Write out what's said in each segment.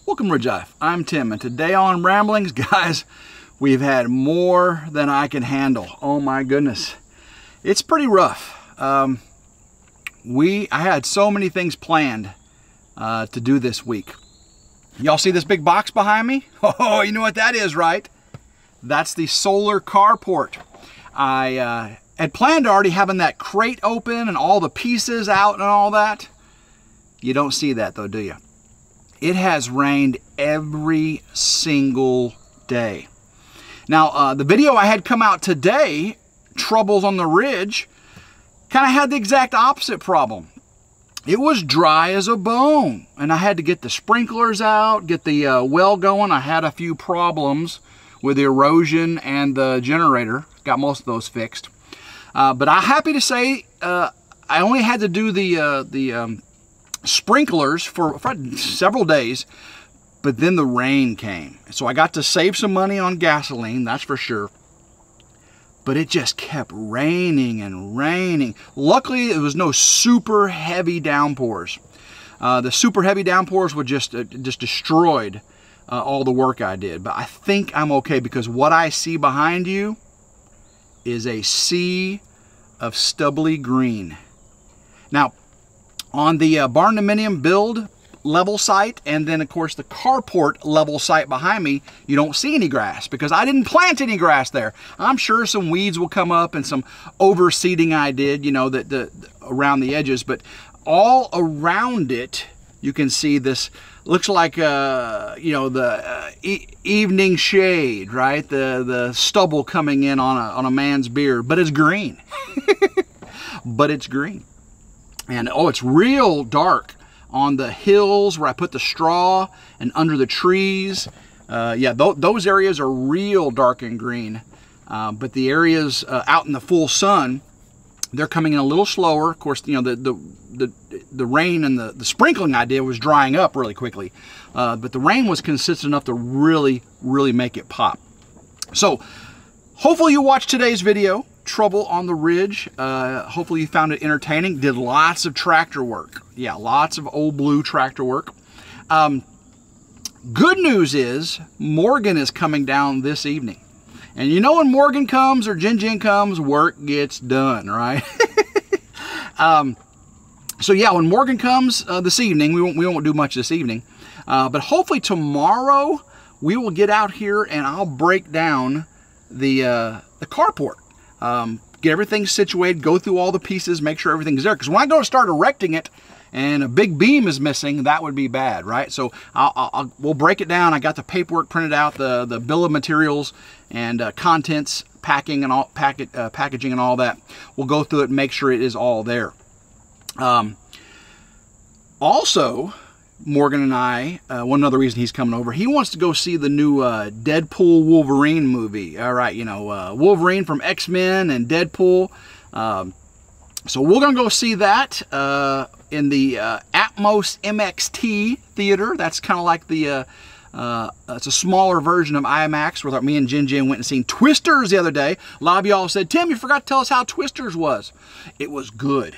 Welcome RidgeLife. I'm Tim, and today on Ramblings, guys, we've had more than I can handle. Oh my goodness. It's pretty rough. I had so many things planned to do this week. Y'all see this big box behind me? Oh, you know what that is, right? That's the solar carport. I had planned already having that crate open and all the pieces out and all that. You don't see that though, do you? It has rained every single day. Now, the video I had come out today, Troubles on the Ridge, kind of had the exact opposite problem. It was dry as a bone, and I had to get the sprinklers out, get the well going. I had a few problems with the erosion and the generator. Got most of those fixed. But I'm happy to say I only had to do the sprinklers for several days, but then the rain came. So I got to save some money on gasoline, that's for sure. But it just kept raining and raining. Luckily, it was no super heavy downpours. The super heavy downpours would just destroyed all the work I did. But I think I'm okay because what I see behind you is a sea of stubbly green. Now, on the barn dominium build level site, and then of course the carport level site behind me, you don't see any grass because I didn't plant any grass there. I'm sure some weeds will come up and some overseeding I did, you know, around the edges, but all around it you can see this looks like you know, the evening shade, right? The stubble coming in on a man's beard, but it's green. But it's green. And oh, it's real dark on the hills where I put the straw and under the trees. Yeah, those areas are real dark and green. But the areas out in the full sun, they're coming in a little slower. Of course, you know, the rain and the sprinkling I did was drying up really quickly. But the rain was consistent enough to really make it pop. So hopefully you watched today's video, Trouble on the Ridge. Hopefully you found it entertaining. Did lots of tractor work. Yeah, lots of old blue tractor work. Good news is Morgan is coming down this evening. And you know when Morgan comes or Jin comes, work gets done, right? So yeah, when Morgan comes this evening, we won't do much this evening. But hopefully tomorrow we will get out here and I'll break down the carport. Get everything situated, go through all the pieces, make sure everything's there. Because when I go to start erecting it and a big beam is missing, that would be bad, right? So we'll break it down. I got the paperwork printed out, the bill of materials and contents, packing and all packaging and all that. We'll go through it and make sure it is all there. Also, Morgan and I, one other reason he's coming over, he wants to go see the new Deadpool Wolverine movie. All right, you know, Wolverine from X-Men and Deadpool. So we're going to go see that in the Atmos MXT theater. That's kind of like the, it's a smaller version of IMAX where me and Jin went and seen Twisters the other day. A lot of y'all said, Tim, you forgot to tell us how Twisters was. It was good.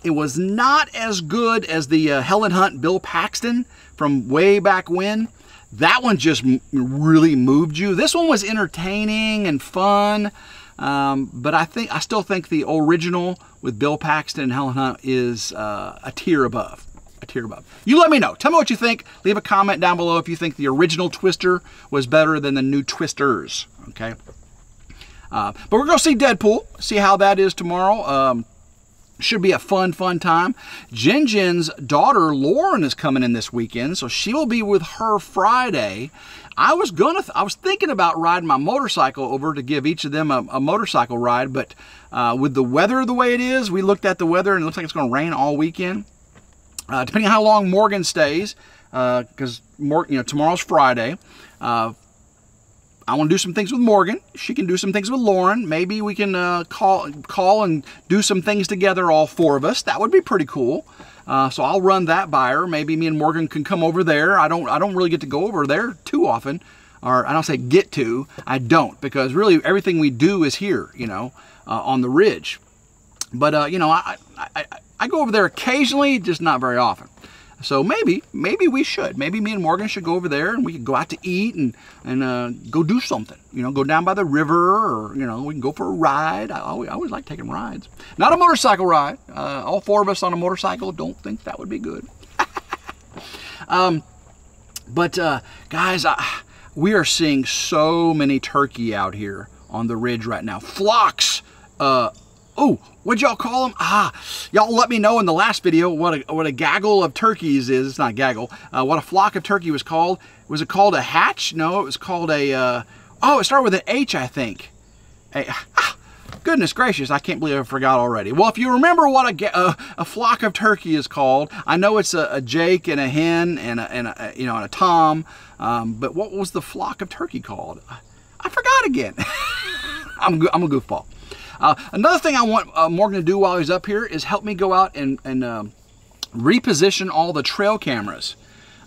It was not as good as the Helen Hunt, Bill Paxton from way back when. That one just really moved you. This one was entertaining and fun, but I still think the original with Bill Paxton and Helen Hunt is a tier above. A tier above. You let me know. Tell me what you think. Leave a comment down below if you think the original Twister was better than the new Twisters. Okay. But we're going to see Deadpool. See how that is tomorrow. Should be a fun time. Jin's daughter, Lauren, is coming in this weekend, so she will be with her Friday. I was thinking about riding my motorcycle over to give each of them a motorcycle ride, but with the weather the way it is, we looked at the weather and it looks like it's going to rain all weekend. Depending on how long Morgan stays, because you know, tomorrow's Friday. I want to do some things with Morgan. She can do some things with Lauren. Maybe we can call and do some things together, all four of us. That would be pretty cool. So I'll run that by her. Maybe me and Morgan can come over there. I don't really get to go over there too often. Or I don't say get to. I don't, because really everything we do is here, you know, on the ridge. But you know, I go over there occasionally, just not very often. So maybe we should. Maybe me and Morgan should go over there and we could go out to eat and go do something. You know, go down by the river, or, you know, we can go for a ride. I always like taking rides. Not a motorcycle ride. All 4 of us on a motorcycle, don't think that would be good. Guys, we are seeing so many turkey out here on the ridge right now. Flocks. Oh, what'd y'all call them? Y'all let me know in the last video what a gaggle of turkeys is. It's not a gaggle. What a flock of turkey was called. Was it called a hatch? No, it was called a, it started with an H, I think. Goodness gracious, I can't believe I forgot already. Well, if you remember what a flock of turkey is called, I know it's a Jake and a hen and a Tom, but what was the flock of turkey called? I forgot again. I'm a goofball. Another thing I want Morgan to do while he's up here is help me go out and reposition all the trail cameras.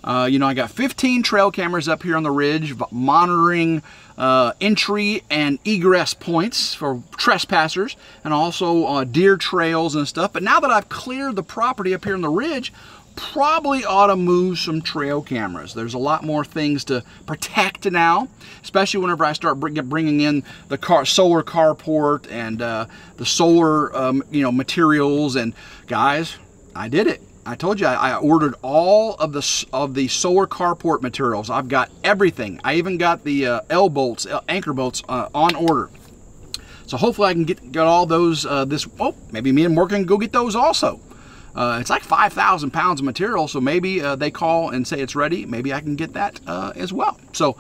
You know, I got 15 trail cameras up here on the ridge monitoring entry and egress points for trespassers, and also deer trails and stuff. But now that I've cleared the property up here on the ridge, probably ought to move some trail cameras. There's a lot more things to protect now, especially whenever I start bringing in the solar carport and the solar materials. And guys, I did it. I told you I ordered all of the solar carport materials. I've got everything. I even got the L-bolts, anchor bolts on order. So hopefully I can get all those maybe me and Morgan can go get those also. It's like 5,000 pounds of material, so maybe they call and say it's ready. Maybe I can get that as well. So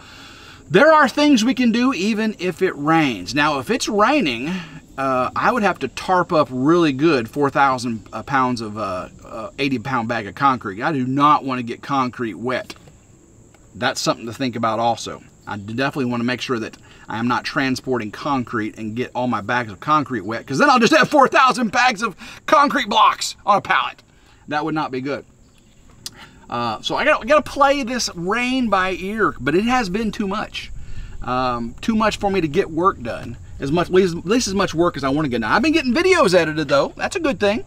there are things we can do even if it rains. Now, if it's raining, I would have to tarp up really good 4,000 pounds of 80-pound bag of concrete. I do not want to get concrete wet. That's something to think about also. I definitely want to make sure that I am not transporting concrete and get all my bags of concrete wet, because then I'll just have 4,000 bags of concrete blocks on a pallet. That would not be good. So I gotta play this rain by ear, but it has been too much. Too much for me to get work done. At least as much work as I want to get done. I've been getting videos edited though. That's a good thing.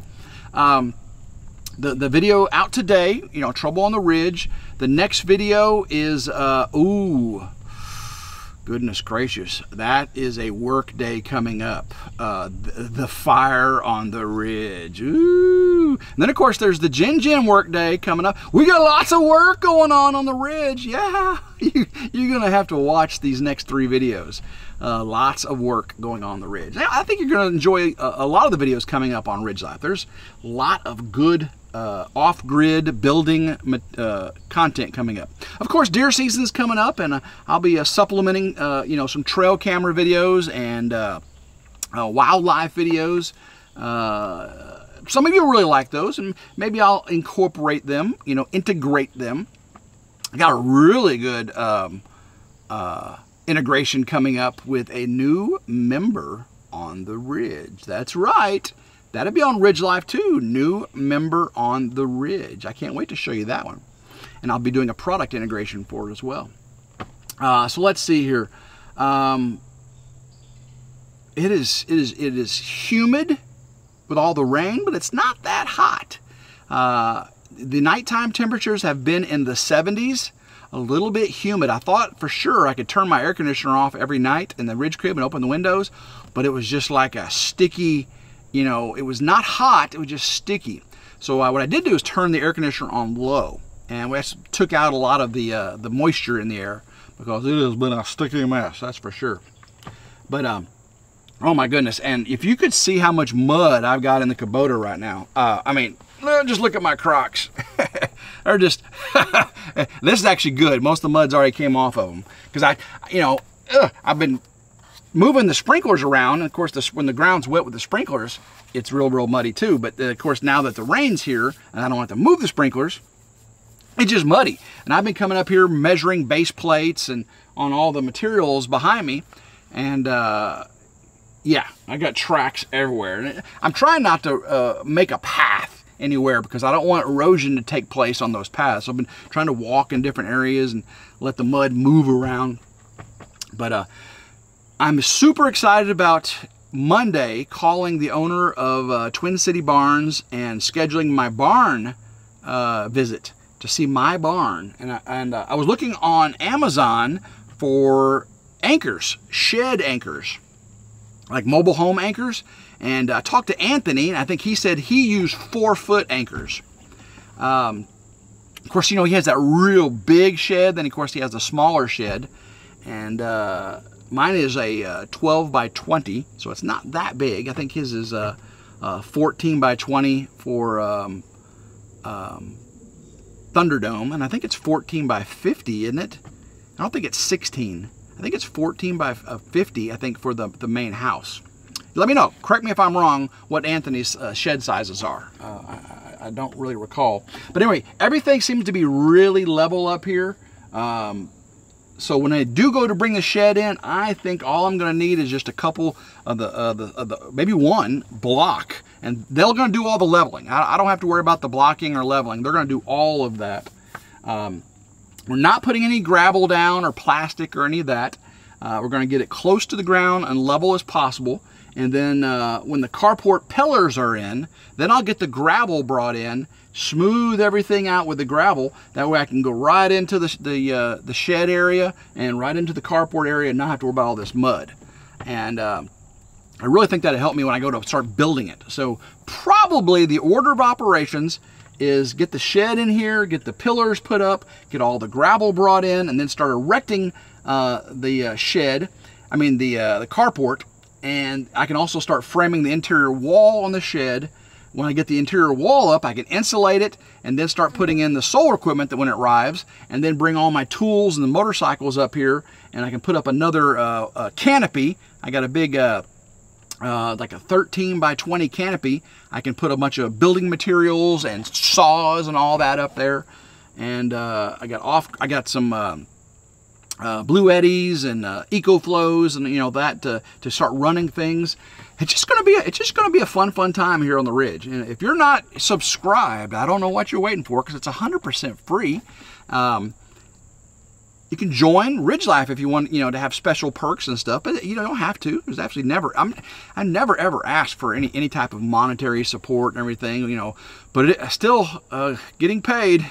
The video out today, you know, Trouble on the Ridge. The next video is, goodness gracious, that is a work day coming up. The fire on the ridge. Ooh. And then of course there's the Gin work day coming up. We got lots of work going on the ridge. Yeah, you're gonna have to watch these next 3 videos. Lots of work going on the ridge. I think you're gonna enjoy a lot of the videos coming up on RidgeLife. There's a lot of good off-grid building content coming up. Of course, deer season's coming up, and I'll be supplementing some trail camera videos and wildlife videos. Some of you really like those, and maybe I'll incorporate them, integrate them. I got a really good integration coming up with a new member on the ridge. That's right. That'll be on RidgeLife too, new member on the ridge. I can't wait to show you that one. And I'll be doing a product integration for it as well. So let's see here. It is humid with all the rain, but it's not that hot. The nighttime temperatures have been in the 70s, a little bit humid. I thought for sure I could turn my air conditioner off every night in the ridge crib and open the windows, but it was just like a sticky, it was not hot, it was just sticky. So what I did do is turn the air conditioner on low, and we took out a lot of the moisture in the air, because it has been a sticky mess, that's for sure. But oh my goodness, and if you could see how much mud I've got in the Kubota right now, I mean, just look at my Crocs. They're just, this is actually good. Most of the mud's already came off of them, because I've been moving the sprinklers around, and of course when the ground's wet with the sprinklers, it's real muddy too. But of course now that the rain's here and I don't have to move the sprinklers, it's just muddy. And I've been coming up here measuring base plates and on all the materials behind me, and yeah, I got tracks everywhere. And I'm trying not to make a path anywhere, because I don't want erosion to take place on those paths. So I've been trying to walk in different areas and let the mud move around. But I'm super excited about Monday calling the owner of Twin City Barns and scheduling my barn visit. to see my barn, and I was looking on Amazon for anchors, shed anchors, like mobile home anchors, and I talked to Anthony, and I think he said he used 4-foot anchors. Of course, you know, he has that real big shed, then of course he has a smaller shed, and mine is a 12 by 20, so it's not that big. I think his is 14 by 20 for Thunderdome, and I think it's 14 by 50, isn't it? I don't think it's 16. I think it's 14 by 50, I think, for the main house. Let me know. Correct me if I'm wrong what Anthony's shed sizes are. I don't really recall. But anyway, everything seems to be really level up here. So when I do go to bring the shed in, I think all I'm going to need is just a couple of maybe one block. And they're going to do all the leveling. I don't have to worry about the blocking or leveling. They're going to do all of that. We're not putting any gravel down or plastic or any of that. We're going to get it close to the ground and level as possible. And then when the carport pillars are in, then I'll get the gravel brought in, smooth everything out with the gravel. That way I can go right into the shed area and right into the carport area and not have to worry about all this mud. And I really think that'll help me when I go to start building it. So probably the order of operations is get the shed in here, get the pillars put up, get all the gravel brought in, and then start erecting the shed, I mean the carport. And I can also start framing the interior wall on the shed. When I get the interior wall up, I can insulate it and then start putting in the solar equipment that when it arrives, and then bring all my tools and the motorcycles up here, and I can put up another canopy. I got a big like a 13 by 20 canopy. I can put a bunch of building materials and saws and all that up there. And I got some Blue Eddies and EcoFlows and, you know, that to start running things. It's just gonna be a fun time here on the Ridge. And if you're not subscribed, I don't know what you're waiting for, because it's 100% free. You can join RidgeLife if you want, you know, to have special perks and stuff, but you don't have to. There's actually I never ever asked for any type of monetary support and everything, you know, but still getting paid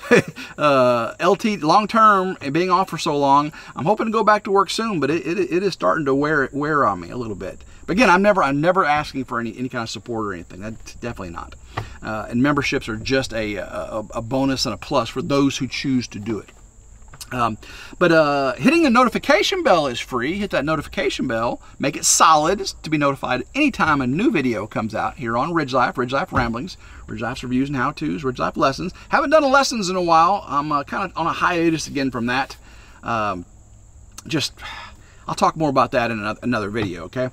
LT long term and being off for so long. I'm hoping to go back to work soon, but it is starting to wear on me a little bit. But again, I'm never asking for any kind of support or anything. That's definitely not. And memberships are just a bonus and a plus for those who choose to do it. But hitting the notification bell is free. Hit that notification bell, make it solid to be notified anytime a new video comes out here on RidgeLife Ramblings, RidgeLife's reviews and how-tos, RidgeLife Lessons. Haven't done a lessons in a while. I'm kind of on a hiatus again from that. I'll talk more about that in another video, okay?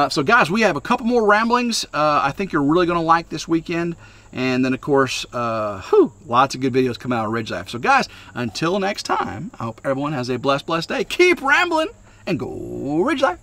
So guys, we have a couple more ramblings I think you're really going to like this weekend. And then, of course, lots of good videos come out on RidgeLife. So, guys, until next time, I hope everyone has a blessed day. Keep rambling and go RidgeLife.